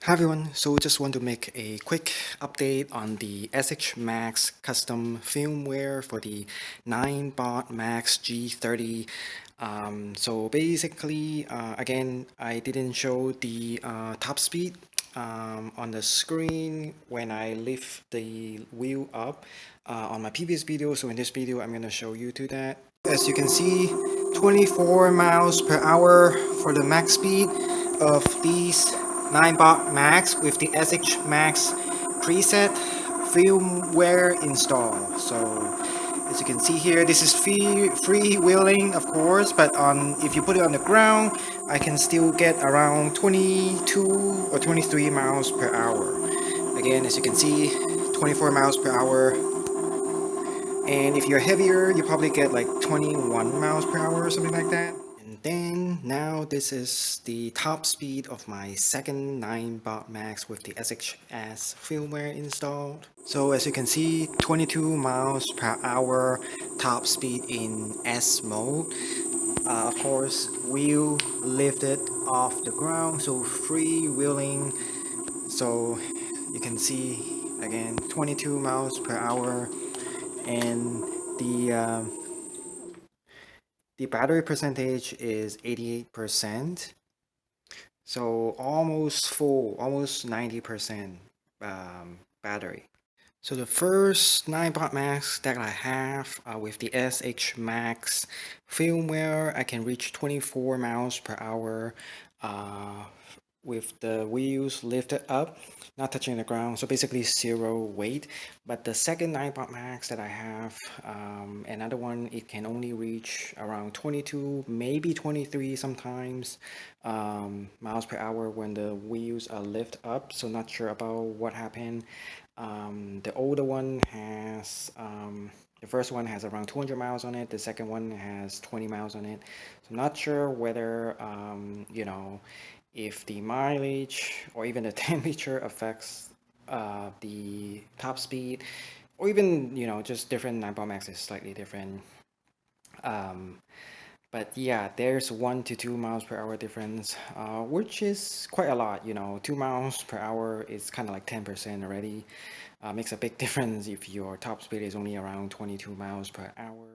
Hi everyone, so just want to make a quick update on the SHMAX custom firmware for the Ninebot Max G30. So basically, again, I didn't show the top speed on the screen when I lift the wheel up on my previous video. So in this video, I'm going to show you to that. As you can see, 24 miles per hour for the max speed of these Ninebot Max with the SHMAX preset firmware install. So as you can see here, this is freewheeling, of course, but if you put it on the ground, I can still get around 22 or 23 miles per hour. Again, as you can see, 24 miles per hour. And if you're heavier, you probably get like 21 miles per hour or something like that. And then now this is the top speed of my second Ninebot Max with the SHS firmware installed. So as you can see, 22 miles per hour top speed in S mode. Of course, wheel lifted off the ground, so freewheeling. So you can see again 22 miles per hour, and the battery percentage is 88%. So almost full, almost 90% battery. So the first Ninebot Max that I have with the SHMAX firmware, I can reach 24 miles per hour with the wheels lifted up, not touching the ground. So basically zero weight. But the second Ninebot Max that I have, another one, it can only reach around 22, maybe 23 sometimes miles per hour when the wheels are lifted up. So not sure about what happened. The older one has, the first one has around 200 miles on it. The second one has 20 miles on it. So I'm not sure whether, if the mileage or even the temperature affects the top speed, or even, just different Ninebot Max is slightly different. But yeah, there's 1 to 2 miles per hour difference, which is quite a lot. 2 miles per hour is kind of like 10% already. Makes a big difference if your top speed is only around 22 miles per hour.